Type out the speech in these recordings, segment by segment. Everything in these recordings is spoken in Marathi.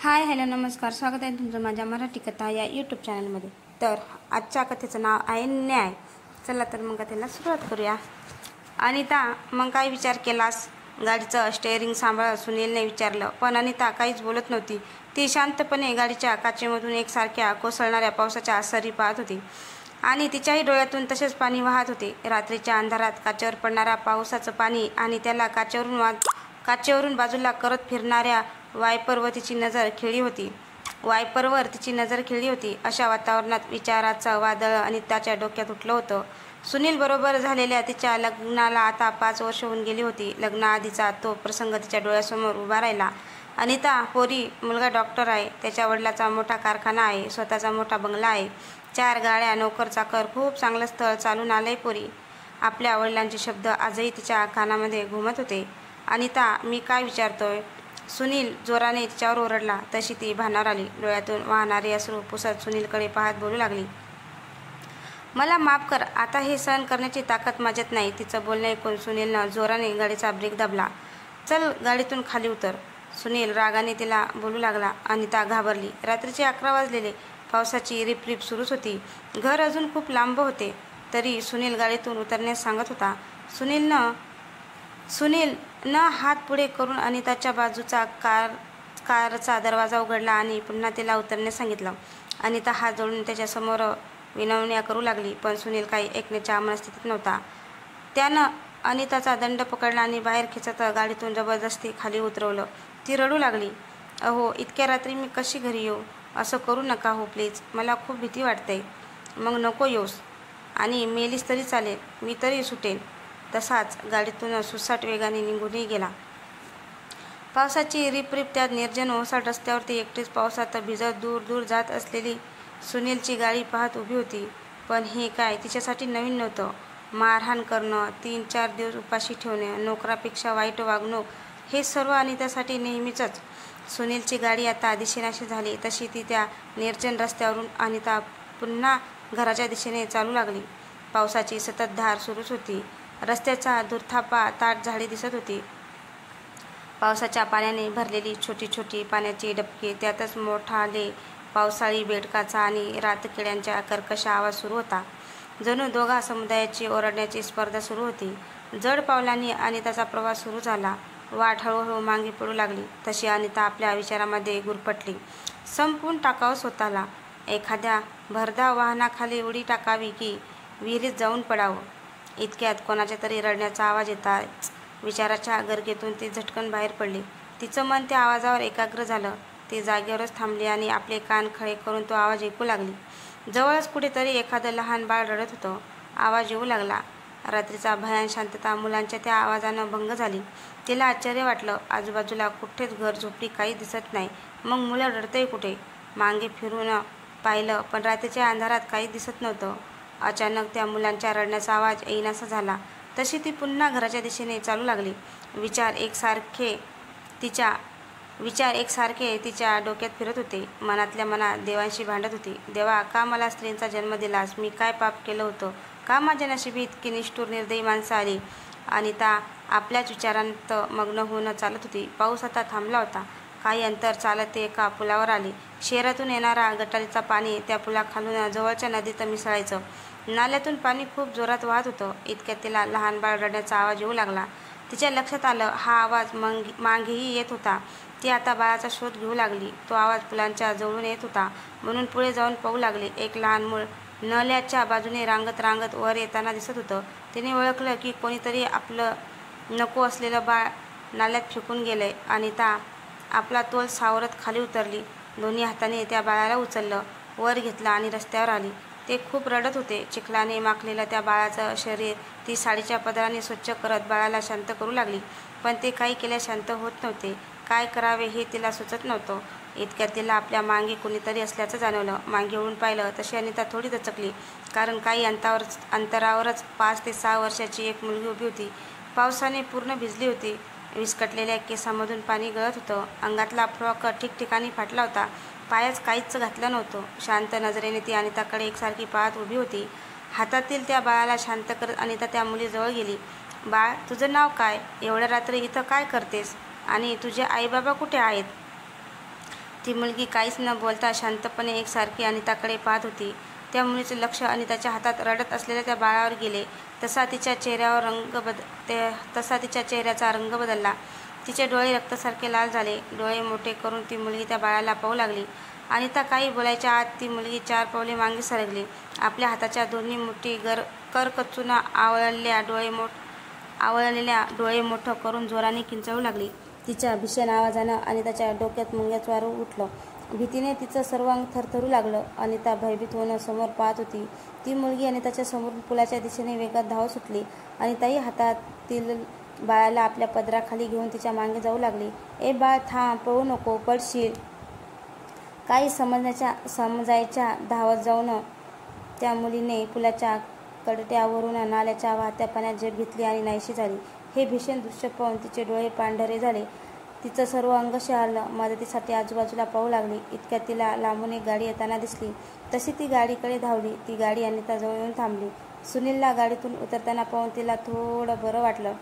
हाय हॅलो नमस्कार, स्वागत आहे तुमचं माझ्या मराठी कथा या यूट्यूब चॅनलमध्ये। तर आजच्या कथेचं नाव आहे न्याय। चला तर मग कथेला सुरुवात करूया। अनिता, मग काय विचार केलास? गाडीचं स्टेअरिंग सांभाळत सुनीलने विचारलं। पण अनिता काहीच बोलत नव्हती। ती शांतपणे गाडीच्या काचेमधून एकसारख्या कोसळणाऱ्या पावसाच्या सरी पाहत होती आणि तिच्याही डोळ्यातून तसेच पाणी वाहत होते। रात्रीच्या अंधारात काचेवर पडणाऱ्या पावसाचं पाणी आणि त्याला काचेवरून बाजूला करत फिरणाऱ्या वायपरवर तिची नजर खिळली होती। अशा वातावरणात विचाराचं वादळ अनिताच्या डोक्यात उठलं होतं। सुनील बरोबर झालेल्या तिच्या लग्नाला आता 5 वर्ष होऊन गेली होती। लग्नाआधीचा तो प्रसंग तिच्या डोळ्यासमोर उभा राहिला। अनिता पोरी, मुलगा डॉक्टर आहे, त्याच्या वडिलाचा मोठा कारखाना आहे, स्वतःचा मोठा बंगला आहे, 4 गाड्या, नोकर चाकर, खूप चांगलं स्थळ चालून आलंय पोरी। आपल्या वडिलांचे शब्द आजही तिच्या कानामध्ये घुमत होते। अनिता, मी काय विचारतोय? सुनील जोराने तिच्यावर ओरडला। तशी ती भानावर आली। डोळ्यातून वाहणारे अश्रू पुसत सुनीलकडे पाहत बोलू लागली, मला माफ कर, आता हे सहन करण्याची ताकद माझ्यात नाही। तिचं बोलणं ऐकून सुनीलनं जोराने गाडीचा ब्रेक दाबला। चल, गाडीतून खाली उतर, सुनील रागाने तिला बोलू लागला। अनिता घाबरली। रात्रीचे 11 वाजलेले, पावसाची रिपरिप सुरूच होती। घर अजून खूप लांब होते, तरी सुनील गाडीतून उतरण्यास सांगत होता। सुनील न हात पुढे करून अनिताच्या बाजूचा कारचा दरवाजा उघडला आणि पुन्हा तिला उतरण्यास सांगितलं। अनिता हात जोडून त्याच्यासमोर विनवण्या करू लागली, पण सुनील काही ऐकण्याच्या मनस्थितीत नव्हता। त्यानं अनिताचा दंड पकडला आणि बाहेर खेचत गाडीतून जबरदस्ती खाली उतरवलं। ती रडू लागली, अहो, इतक्या रात्री मी कशी घरी येऊ? असं करू नका हो प्लीज, मला खूप भीती वाटते। मग नको येऊस, आणि मेलीस तरी चालेल, मी तरी सुटेन। तसाच गाडीतून सुसाट वेगाने निघूनही गेला। पावसाची रिपरिप त्यात निर्जन ओसाड रस्त्यावरती एकटीच पावसात भिजत दूर दूर जात असलेली सुनीलची गाडी पाहत उभी होती। पण हे काय तिच्यासाठी नवीन नव्हतं। मारहाण करणं, 3-4 दिवस उपाशी ठेवणे, नोकरापेक्षा वाईट वागणूक, हे सर्व अनितासाठी नेहमीचंच। सुनीलची गाडी आता दिसेनाशी झाली तशी ती त्या निर्जन रस्त्यावरून अनिता पुन्हा घराच्या दिशेने चालू लागली। पावसाची संततधार सुरूच होती। रस्त्याचा दुर्धापा ताट झाडी दिसत होती। पावसाच्या पाण्याने भरलेली छोटी छोटी पाण्याची डबके, त्यातच मोठाले पावसाळी बेडकाचा आणि रातकिड्यांच्या कर्कश आवाज सुरू होता। जणू दोघा समुदायाची ओरडण्याची स्पर्धा सुरू होती। जड पावलांनी अनिताचा प्रवास सुरू झाला। वाट हळूहळू मागे पडू लागली तशी अनिता आपल्या विचारामध्ये गुरफटली। संपवून टाकावं स्वतःला, एखाद्या भरधाव वाहनाखाली उडी टाकावी की विहिरीत जाऊन पडावं। इतक्यात कोणाच्या तरी रडण्याचा आवाज येताच विचाराच्या गर्गेतून ती झटकन बाहेर पडली। तिचं मन त्या आवाजावर एकाग्र झालं। ती जागेवरच थांबली आणि आपले कान खळे करून तो आवाज ऐकू लागली। जवळच कुठेतरी एखादं लहान बाळ रडत होतं। आवाज येऊ लागला। रात्रीचा भयान शांतता मुलांच्या त्या आवाजानं भंग झाली। तिला आश्चर्य वाटलं। आजूबाजूला कुठेच घर झोपडी काही दिसत नाही। मग मुलं रडतंय कुठे? मागे फिरून पाहिलं, पण रात्रीच्या अंधारात काही दिसत नव्हतं। अचानक त्या मुलांच्या रडण्याचा आवाज येईनासा झाला तशी ती पुन्हा घराच्या दिशेने चालू लागली। विचार एकसारखे तिच्या डोक्यात फिरत होते। मनातल्या मनात देवांशी भांडत होती, देवा, का मला स्त्रीचा जन्म दिलास? मी काय पाप केलं होतं? का माझ्या नशिबी इतकी निष्ठुर निर्दयी माणसं आली? अनिता आपल्याच विचारांत मग्न होऊन चालत होती। पाऊस आता थांबला होता। काही अंतर चालत ते एका पुलावर आली। शहरातून येणारा गटारीचा पाणी त्या पुलाखालून जवळच्या नदीत मिसळायचं। नाल्यातून पाणी खूप जोरात वाहत होतं। इतक्यात तिला लहान बाळ रडण्याचा आवाज येऊ लागला। तिच्या लक्षात आलं, हा आवाज मागेही येत होता। ती आता बाळाचा शोध घेऊ लागली। तो आवाज पुलांच्या जवळून येत होता म्हणून पुढे जाऊन पाहू लागली। एक लहान मूल नाल्याच्या बाजूने रांगत वर येताना दिसत होतं। तिने ओळखलं की कोणीतरी आपलं नको असलेलं बाळ नाल्यात फेकून गेलंय। अनिता आपला तोल सावरत खाली उतरली। दोन्ही हाताने त्या बाळाला उचललं, वर घेतलं आणि रस्त्यावर आली। ते खूप रडत होते। चिखलाने माखलेलं त्या बाळाचं शरीर ती साडीच्या पदराने स्वच्छ करत बाळाला शांत करू लागली। पण ते काही केल्यास शांत होत नव्हते। काय करावे हे तिला सुचत नव्हतं। इतक्यात तिला आपल्या मागे कोणीतरी असल्याचं जाणवलं। मागे वळून पाहिलं तशी अनिता थोडी दचकली, कारण काही अंतरावरच 5 ते 6 वर्षाची एक मुलगी उभी होती। पावसाने पूर्ण भिजली होती। विस्कटलेल्या केसांमधून पाणी गळत होतं। अंगातला फ्रॉक ठिकठिकाणी फाटला होता। पायात काहीच घातलं नव्हतं। शांत नजरेने ती अनिताकडे एकसारखी पाहत उभी होती। हातातील त्या बाळाला शांत करत अनिता त्या मुलीजवळ गेली। बाळ, तुझं नाव काय? एवढ्या रात्री इथं काय करतेस? आणि तुझे आईबाबा कुठे आहेत? ती मुलगी काहीच न बोलता शांतपणे एकसारखी अनिताकडे पाहत होती. त्या मुलीचे लक्ष अनिताच्या हातात रडत असलेल्या त्या बाळावर गेले. तसा तिच्या चेहऱ्याचा रंग बदलला. तिचे डोळे रक्तासारखे लाल झाले. डोळे मोठे करून ती मुलगी त्या बाळाला पाहू लागली. अनिता काही बोलायच्या आत ती मुलगी 4 पावले मागे सरकली. आपल्या हाताच्या दोन्ही मुठी करकचून आवळलेल्या डोळे मोठं करून जोराने किंचाळू लागली. तिच्या भीषण आवाजानं अनिताच्या डोक्यात मुंग्याचं वारं उठलं. भीतीने तिचं सर्वांग थरथरू लागलं. अनिता भयभीत होऊन समोर पाहत होती. ती मुलगी अनिताच्या समोरून पुलाच्या दिशेने वेगात धावत सुटली. अनिताही हातातील बाळाला आपल्या पदराखाली घेऊन तिच्या मागे जाऊ लागली. ए बाळ, थांब, पळू नको, पडशील. काही समजायच्या धावत जाऊन त्या मुलीने पुलाच्या कडट्यावरून नाल्याच्या वाहत्या पाण्यात झेप घेतली आणि नाहीशी झाली. हे भीषण दृश्य पाहून तिचे डोळे पांढरे झाले. तिचं सर्व अंग शहारलं. मदतीसाठी आजूबाजूला पाहू लागली. इतक्यात तिला लांबून एक गाडी येताना दिसली. तशी ती गाडीकडे धावली. ती गाडी अनिताजवळ येऊन थांबली. सुनीलला गाडीतून उतरताना पाहून तिला थोडं बरं वाटलं.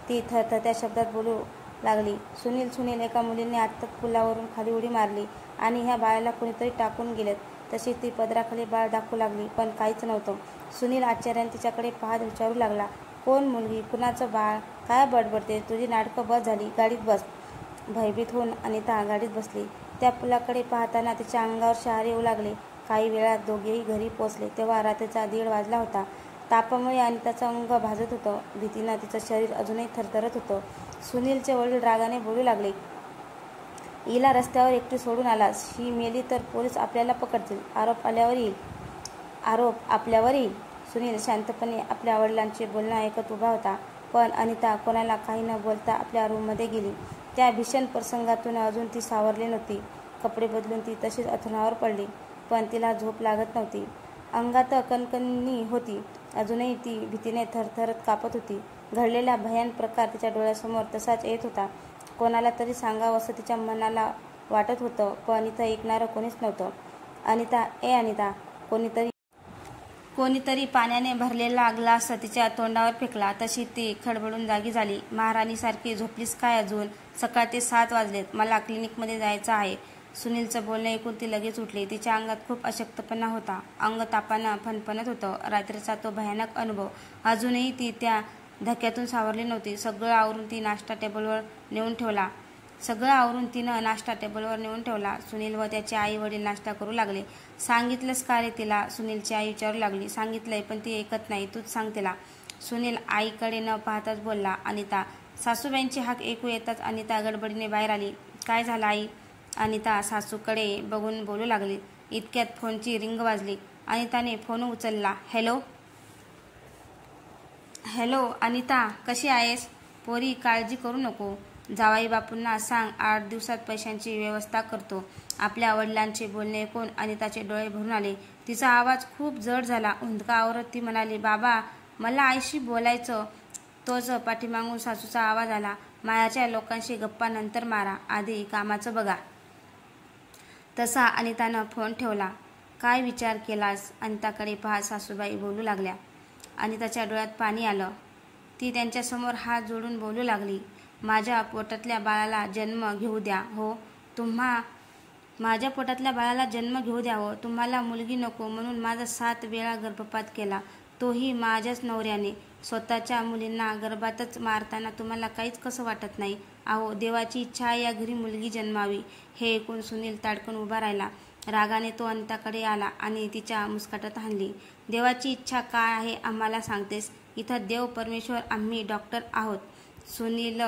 ती थरथरत्या शब्दात बोलू लागली, सुनील, एका मुलीने आत्ताच पुलावरून खाली उडी मारली आणि ह्या बाळाला कुणीतरी टाकून गेलेत. तशी ती पदराखाली बाळ दाखवू लागली, पण काहीच नव्हतं. सुनील आश्चर्याने तिच्याकडे पाहत विचारू लागला, कोण मुलगी, कुणाचं बाळ, काय बडबडते, तुझी नाटकं बस झाली, गाडीत बस. भयभीत होऊन अनिता गाडीत बसली. त्या पुलाकडे पाहताना तिच्या अंगावर शहारे येऊ लागले. काही वेळात दोघेही घरी पोचले तेव्हा रात्रीचा 1:30 वाजला होता. तापामुळे अनिताचं अंग भाजत होतं. भीतीनं तिचं शरीर अजूनही थरथरत होतं. सुनीलचे वडील रागाने बोलू लागले, हिला रस्त्यावर एकटी सोडून आलास, ही मेली तर पोलीस आपल्याला पकडतील, आरोप आपल्यावर येईल. सुनील शांतपणे आपल्या वडिलांचे बोलणं ऐकत उभा होता. पण अनिता कोणाला काही न बोलता आपल्या रूममध्ये गेली. त्या भीषण प्रसंगातून अजून ती सावरली नव्हती. कपडे बदलून ती तशीच अंथरुणावर पडली. पण तिला झोप लागत नव्हती. अंगात कणकणी होती. अजूनही ती भीतीने थरथरत कापत होती. घडलेला भयान प्रकार तिच्या डोळ्यासमोर तसाच येत होता. कोणाला तरी सांगावं असं तिच्या मनाला वाटत होतं, पण इथं ऐकणारं कोणीच नव्हतं. अनिता, कोणीतरी पाण्याने भरलेला ग्लास तिच्या तोंडावर फेकला. तशी ती खडबडून जागी झाली. महाराणीसारखी झोपलीस काय अजून? सकाळचे 7 वाजलेत. मला क्लिनिकमध्ये जायचं आहे. सुनीलचं बोलणं ऐकून ती लगेच उठली. तिच्या अंगात खूप अशक्तपणा होता. अंग तापानं फणफणत होतं. रात्रीचा तो भयानक अनुभव. अजूनही ती त्या धक्क्यातून सावरली नव्हती. सगळं आवरून तिनं नाश्ता टेबलवर नेऊन ठेवला. सुनील व त्याचे आई वडील नाश्ता करू लागले. सांगितलंस का रे तिला? सुनीलची आई विचारू लागली. सांगितलंय, पण ती ऐकत नाही, तूच सांग तिला. सुनील आईकडे न पाहताच बोलला. अनिता. सासूबाईंची हाक ऐकू येताच अनिता गडबडीने बाहेर आली. काय झालं आई? अनिता सासूकडे बघून बोलू लागली. इतक्यात फोनची रिंग वाजली. अनिताने फोन उचलला. हॅलो अनिता, कशी आहेस? पोरी, काळजी करू नको. जावाई बापूंना सांग 8 दिवसात पैशांची व्यवस्था करतो. आपल्या वडिलांचे बोलणे ऐकून अनिताचे डोळे भरून आले. तिचा आवाज खूप जड झाला. हुंदका आवरत ती म्हणाली, बाबा, मला आईशी बोलायचं. तोच पाठीमागून सासूचा आवाज आला, मायाच्या लोकांशी गप्पा नंतर मारा, आधी कामाचं बघा. तसा अनितानं फोन ठेवला. काय विचार केलास? अनिताकडे पाहत सासूबाई बोलू लागल्या. अनिताच्या डोळ्यात पाणी आलं. ती त्यांच्यासमोर हात जोडून बोलू लागली. माझ्या पोटातल्या बाळाला जन्म घेऊ द्या हो. तुम्हाला मुलगी नको म्हणून माझा 7 वेळा गर्भपात केला, तोही माझ्याच नवऱ्याने. स्वतःच्या मुलींना गर्भातच मारताना तुम्हाला काहीच कसं वाटत नाही? अहो, देवाची इच्छा आहे या घरी मुलगी जन्मावी. हे ऐकून सुनील ताडकन उभा राहिला. रागाने तो अनिताकडे आला आणि तिच्या मुस्काटात हाणली. देवाची इच्छा काय आहे आम्हाला सांगतेस? इथं देव परमेश्वर, आम्ही डॉक्टर आहोत. सुनील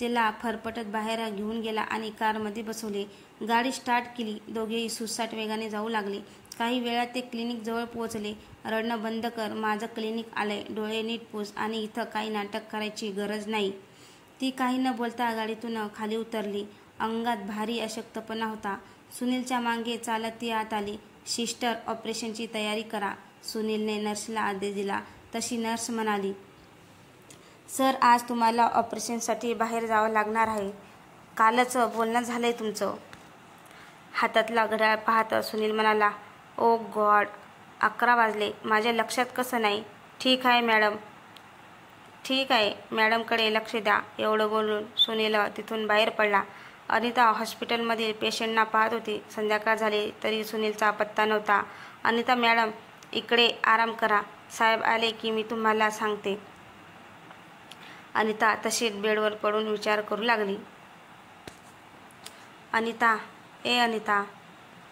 तिला फरफटत बाहेर घेऊन गेला आणि कारमध्ये बसवले. गाडी स्टार्ट केली. दोघेही सुसाट वेगाने जाऊ लागले. काही वेळात ते क्लिनिक जवळ पोहोचले. रडणं बंद कर, माझं क्लिनिक आलंय, डोळे नीट पुस आणि इथं काही नाटक करायची गरज नाही. ती काही न बोलता गाडीतून खाली उतरली. अंगात भारी अशक्तपणा होता. सुनीलच्या मागे चालत ती आत आली. सिस्टर, ऑपरेशनची तयारी करा. सुनीलने नर्सला आदेश दिला. तशी नर्स म्हणाली, सर, आज तुम्हाला ऑपरेशनसाठी बाहेर जावं लागणार आहे. कालच बोलणं झालंय तुमचं. हातातला घड्याळ पाहत सुनील म्हणाला, ओ गॉड, 11 वाजले. माझ्या लक्षात कसं नाही? ठीक आहे मॅडमकडे लक्ष द्या. एवढं बोलून सुनील तिथून बाहेर पडला. अनिता हॉस्पिटलमधील पेशंटना पाहत होती. संध्याकाळ झाली तरी सुनीलचा पत्ता नव्हता. अनिता मॅडम इकडे आराम करा, साहेब आले की मी तुम्हाला सांगते. अनिता तशीच बेडवर पडून विचार करू लागली. अनिता, ए अनिता,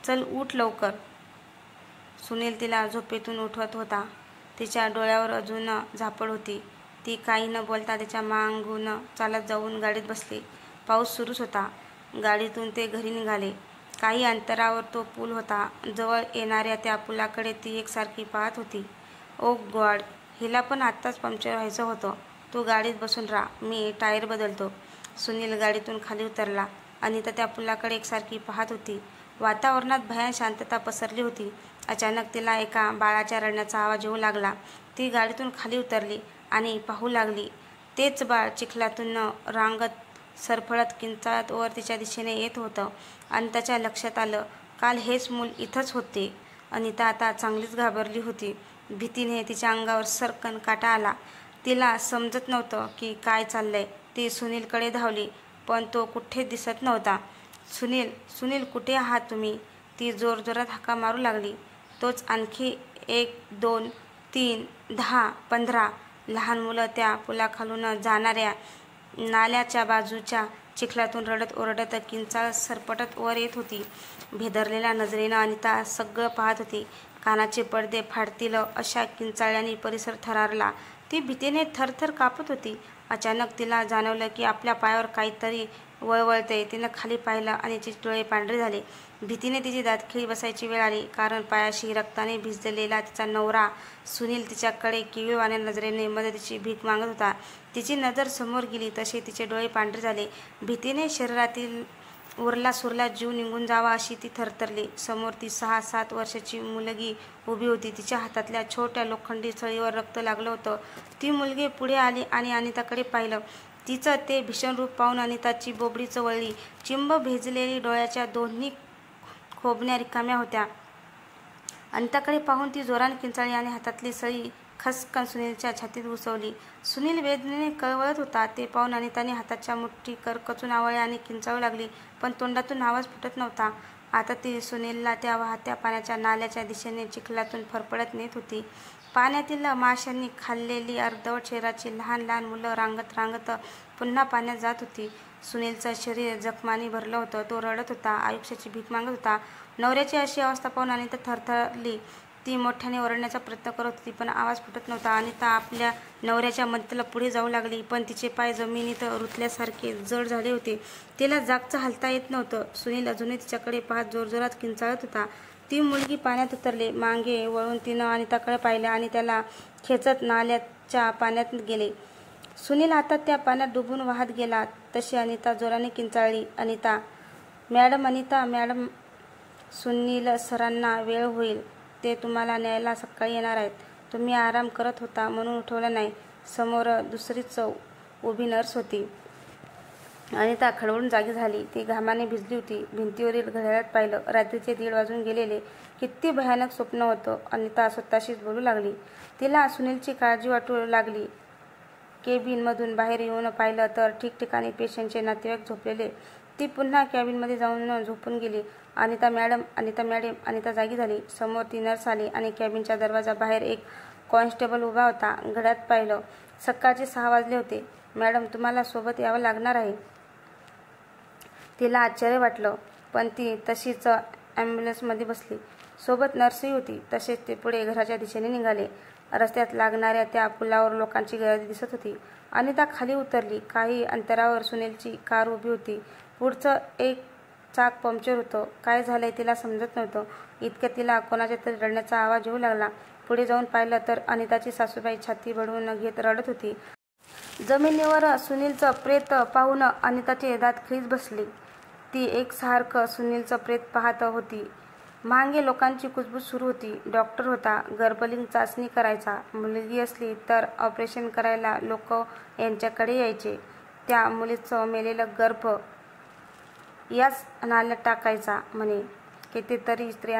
चल उठ लवकर. सुनील तिला झोपेतून उठवत होता. तिच्या डोळ्यावर अजून झापड होती. ती काही न बोलता त्याच्या मागून चालत जाऊन गाडीत बसली. पाऊस सुरूच होता. गाडीतून ते घरी निघाले. काही अंतरावर तो पूल होता. जवळ येणाऱ्या त्या पुलाकडे ती एकसारखी पाहत होती. ओ गॉड, हिला पण आत्ताच पंक्चर व्हायचं होतं. तू गाडीत बसून राहा, मी टायर बदलतो. सुनील गाडीतून खाली उतरला. अनिता त्या पुलाकडे एकसारखी पाहत होती. वातावरणात भयान शांतता पसरली होती. अचानक तिला एका बाळाच्या रडण्याचा आवाज येऊ लागला. ती गाडीतून खाली उतरली आणि पाहू लागली. तेच बाळ चिखलातून रांगत सरफळत किंचाळत वर तिच्या दिशेने येत होतं. अनिताच्या लक्षात आलं, काल हेच मूल इथंच होते. अनिता आता चांगलीच घाबरली होती. भीतीने तिच्या अंगावर सर्रकन काटा आला. तिला समजत नव्हतं की काय चाललंय. ती सुनीलकडे धावली, पण तो कुठेच दिसत नव्हता. सुनील, सुनील, कुठे आहात तुम्ही? ती जोरजोरात हाका मारू लागली. तोच आणखी 1, 2, 3, 10, 15 लहान मुलं त्या पुलाखालून जाणाऱ्या नाल्याच्या बाजूच्या चिखलातून रडत ओरडत किंचाळत सरपटत वर येत होती. भेदरलेल्या नजरेनं अनिता सगळं पाहत होती. कानाचे पडदे फाटतील अशा किंचाळ्यांनी परिसर थरारला. ती भीतीने थरथर कापत होती. अचानक तिला जाणवलं की आपल्या पायावर काहीतरी वळवळतंय. तिनं खाली पाहिलं आणि तिचे डोळे पांढरे झाले. भीतीने तिची दातखिळी बसायची वेळ आली, कारण पायाशी रक्ताने भिजलेला तिचा नवरा सुनील तिच्याकडे किळीवाण्या नजरेने मदतीची भीक मागत होता. तिची नजर समोर गेली तसे तिचे डोळे पांढरे झाले. भीतीने शरीरातील उरला सुरला जीव निघून जावा अशी ती थरथरली. समोर ती 6-7 वर्षाची मुलगी उभी होती. तिच्या हातातल्या छोट्या लोखंडी सळीवर रक्त लागलं होतं. ती मुलगी पुढे आली आणि अनिताकडे पाहिलं. तिचं ते भीषण रूप पाहून अनिताची बोबडी चवळली. चिंब भिजलेली डोळ्याच्या दोन्ही खोबण्या रिकाम्या होत्या. अनिताकडे पाहून ती जोराने किंचाळली आणि हातातली सळी खसकन सुनीलच्या छातीत घुसवली. सुनील वेदनेने कळवळत होता. ते पाहून अनिताने हाताच्या मुठी करकचून आवळल्या आणि किंचाळू लागली, पण तोंडातून आवाज फुटत नव्हता. आता ती सुनीलला त्या वाहत्या पाण्याच्या नाल्याच्या दिशेने चिखलातून फरफडत नेत होती. पाण्यातील माशांनी खाल्लेली अर्धवट शरीराची लहान लहान मुलं रांगत रांगत पुन्हा पाण्यात जात होती. सुनीलचं शरीर जखमांनी भरलं होतं. तो रडत होता, आयुष्याची भीक मागत होता. नवऱ्याची अशी अवस्था पाहून अनिता थरथरली. ती मोठ्याने ओरडण्याचा प्रयत्न करत होती, पण आवाज फुटत नव्हता. अनिता आपल्या नवऱ्याच्या मदतीला पुढे जाऊ लागली, पण तिचे पाय जमिनीत रुतल्यासारखे जड झाले होते. तिला जागचं हलता येत नव्हतं. सुनील अजूनही तिच्याकडे पाहत जोरजोरात किंचाळत होता. ती मुलगी पाण्यात उतरली. मागे वळून तिनं अनिताकडे पाहिलं आणि त्याला खेचत नाल्याच्या पाण्यात गेले. सुनील आता त्या पाण्यात डुबून वाहत गेला तशी अनिता जोराने किंचाळली, अनिता मॅडम, अनिता मॅडम. सुनील सरांना वेळ होईल, ते तुम्हाला न्यायला सकाळी येणार आहेत. तुम्ही आराम करत होता म्हणून उठवलं नाही. समोर दुसरीच उभी नर्स होती. अनिता खडबडून जागी झाली. ती घामाने भिजली होती. भिंतीवरील घड्याळात पाहिलं. रात्रीचे 1:30 वाजून गेलेले. किती भयानक स्वप्न होतं. अनिता स्वतःशीच बोलू लागली. तिला सुनीलची काळजी वाटू लागली. केबिनमधून बाहेर येऊन पाहिलं तर ठिकठिकाणी पेशंटचे नातेवाईक झोपलेले. ती पुन्हा कॅबिनमध्ये जाऊन झोपून गेली. Anita madam, Anita madam. अनिता जागी झाली. समोर ती नर्स आली आणि कॅबिनच्या दरवाजाबाहेर एक कॉन्स्टेबल उभा होता. घड्याळात पाहिलं. सकाळचे 6 वाजले होते. मॅडम, तुम्हाला सोबत यावं लागणार आहे. तिला आश्चर्य वाटलं, पण ती तशीच ॲम्ब्युलन्समध्ये बसली. सोबत नर्सही होती. तसेच ते पुढे घराच्या दिशेने निघाले. रस्त्यात लागणाऱ्या त्या पुलावर लोकांची गर्दी दिसत होती. अनिता खाली उतरली. काही अंतरावर सुनीलची कार उभी होती. पुढचं एक चाक पंक्चर होतं. काय झालंय तिला समजत नव्हतं. इतक्यात तिला कोणाच्या तरी रडण्याचा आवाज येऊ लागला. पुढे जाऊन पाहिलं तर अनिताची सासूबाई छाती बडवून घेत रडत होती. जमिनीवर सुनीलचं प्रेत पाहून अनिताचे दात खिळीत बसले. ती एकसारखं सुनीलचं प्रेत पाहत होती. मागे लोकांची कुजबूज सुरू होती. डॉक्टर होता. गर्भलिंग चाचणी करायचा. मुलगी असली तर ऑपरेशन करायला लोक यांच्याकडे यायचे. त्या मुलीचं मेलेलं गर्भ याच नाल्यात टाकायचा म्हणे. कितीतरी स्त्रिया